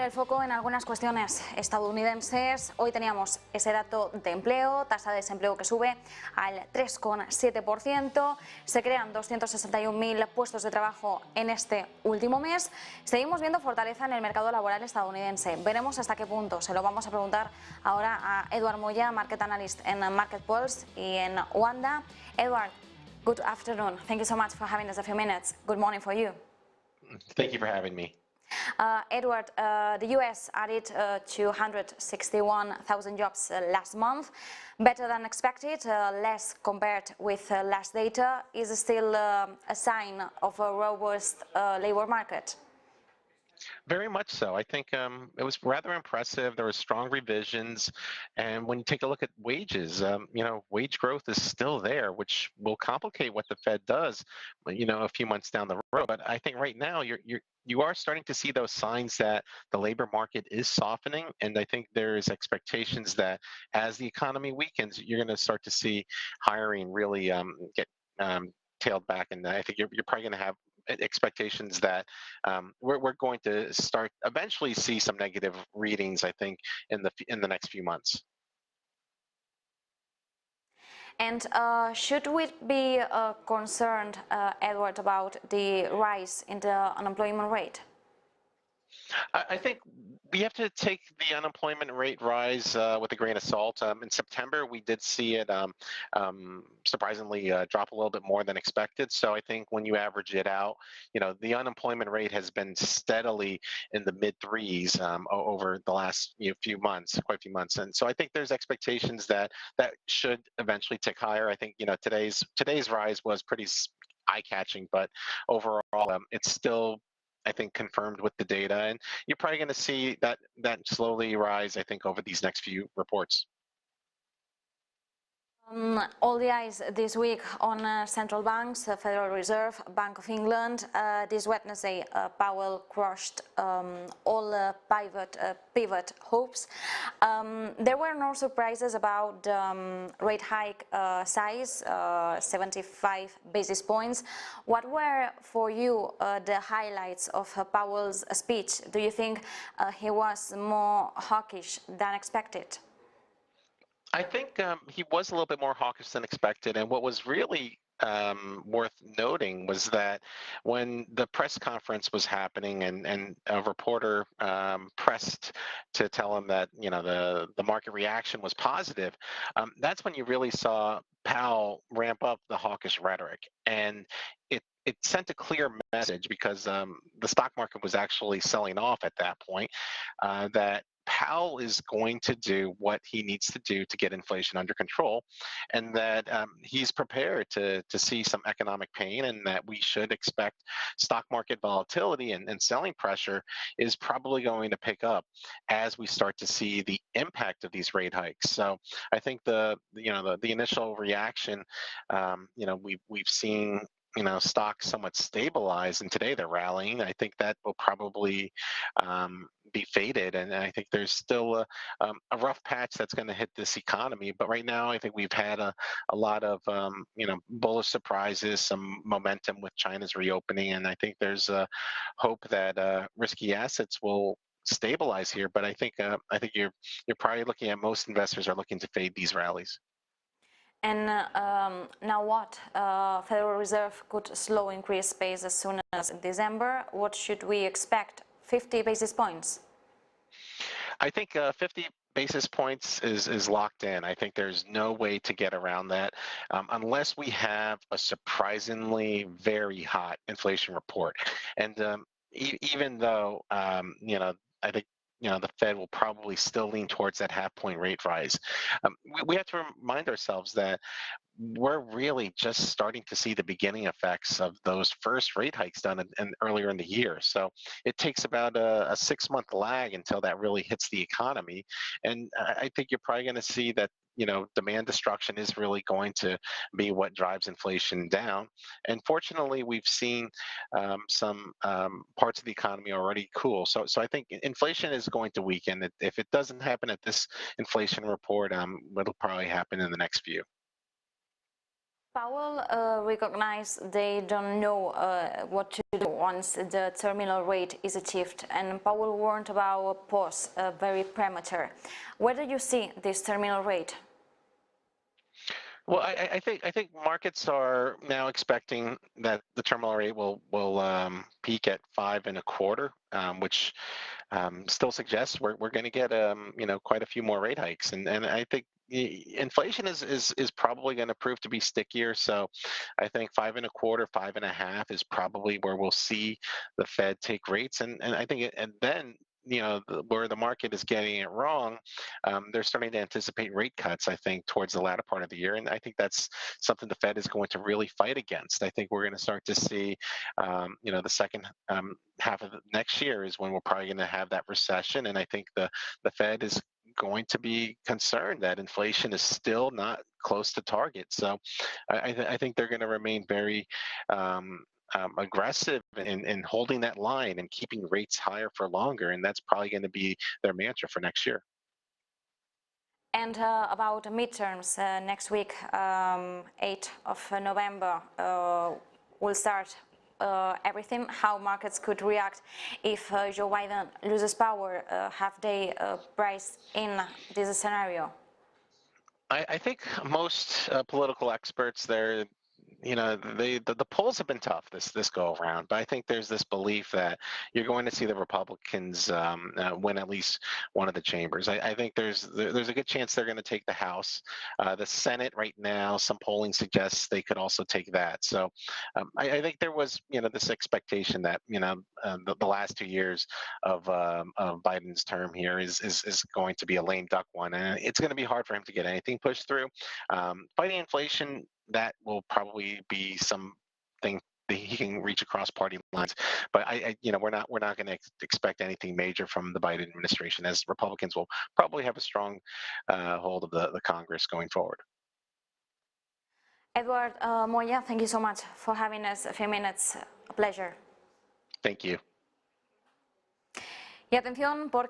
el foco en algunas cuestiones estadounidenses. Hoy teníamos ese dato de empleo, tasa de desempleo que sube al 3,7%. Se crean 261.000 puestos de trabajo en este último mes. Seguimos viendo fortaleza en el mercado laboral estadounidense. Veremos hasta qué punto. Se lo vamos a preguntar ahora a Edward Moya, Market Analyst en Marketpulse y en Oanda. Edward, good afternoon. Thank you so much for having us a few minutes. Good morning for you. Thank you for having me. Edward, the US added 261,000 jobs last month, better than expected, less compared with last data. Is still a sign of a robust labor market? Very much so. I think it was rather impressive. There were strong revisions, and when you take a look at wages, wage growth is still there, which will complicate what the Fed does, a few months down the road. But I think right now you are starting to see those signs that the labor market is softening, and I think there is expectations that as the economy weakens, you're going to start to see hiring really get tailed back, and I think you're probably going to have expectations that we're going to start eventually see some negative readings, I think, in the next few months. And should we be concerned, Edward, about the rise in the unemployment rate? I think we have to take the unemployment rate rise with a grain of salt. In September, we did see it surprisingly drop a little bit more than expected. So I think when you average it out, the unemployment rate has been steadily in the mid threes over the last few months, quite a few months. And so I think there's expectations that should eventually tick higher. I think today's rise was pretty eye-catching, but overall, it's still, I think, confirmed with the data, and you're probably going to see that slowly rise, I think, over these next few reports. All the eyes this week on central banks, the Federal Reserve, Bank of England. This Wednesday, Powell crushed all pivot hopes. There were no surprises about rate hike size, 75 basis points. What were for you the highlights of Powell's speech? Do you think he was more hawkish than expected? I think he was a little bit more hawkish than expected, and what was really worth noting was that when the press conference was happening and a reporter pressed to tell him that the market reaction was positive, that's when you really saw Powell ramp up the hawkish rhetoric, and it sent a clear message because the stock market was actually selling off at that point, that Powell is going to do what he needs to do to get inflation under control, and that he's prepared to see some economic pain, and that we should expect stock market volatility and selling pressure is probably going to pick up as we start to see the impact of these rate hikes. So I think the initial reaction, we've seen stocks somewhat stabilize, and today they're rallying. I think that will probably be faded, and I think there's still a rough patch that's going to hit this economy. But right now, I think we've had a lot of bullish surprises, some momentum with China's reopening, and I think there's a hope that risky assets will stabilize here. But I think you're probably looking at most investors are looking to fade these rallies. And now what? Federal Reserve could slow increase pace as soon as December. What should we expect? 50 basis points? I think 50 basis points is locked in. I think there's no way to get around that unless we have a surprisingly very hot inflation report. And even though, I think the Fed will probably still lean towards that half-point rate rise. We have to remind ourselves that we're really just starting to see the beginning effects of those first rate hikes done earlier in the year. So it takes about a 6-month lag until that really hits the economy. And I think you're probably going to see that demand destruction is really going to be what drives inflation down. And fortunately, we've seen some parts of the economy already cool. So I think inflation is going to weaken. If it doesn't happen at this inflation report, it'll probably happen in the next few. Powell recognized they don't know what to do once the terminal rate is achieved, and Powell warned about a pause, very premature. Where do you see this terminal rate? Well, I think markets are now expecting that the terminal rate will peak at 5.25, which still suggests we're going to get quite a few more rate hikes, and I think inflation is probably going to prove to be stickier. So I think 5.25, 5.5 is probably where we'll see the Fed take rates, and I think and then where the market is getting it wrong, they're starting to anticipate rate cuts, I think, towards the latter part of the year. And I think that's something the Fed is going to really fight against. I think we're going to start to see, the second half of next year is when we're probably going to have that recession. And I think the Fed is going to be concerned that inflation is still not close to target. So I think they're going to remain very aggressive in holding that line and keeping rates higher for longer, and that's probably going to be their mantra for next year. And about midterms, next week, 8th of November, will start everything, how markets could react if Joe Biden loses power. Have they priced in this scenario? I think most political experts, the polls have been tough this go around, but I think there's this belief that you're going to see the Republicans win at least one of the chambers. I think there's a good chance they're going to take the House. The Senate right now, some polling suggests they could also take that. So I think there was this expectation that the last 2 years of Biden's term here is going to be a lame duck one, and it's going to be hard for him to get anything pushed through. Fighting inflation, that will probably be something that he can reach across party lines, but we're not going to expect anything major from the Biden administration, as Republicans will probably have a strong hold of the Congress going forward. Edward, Moya, thank you so much for having us a few minutes. A pleasure. Thank you. Y atención, porque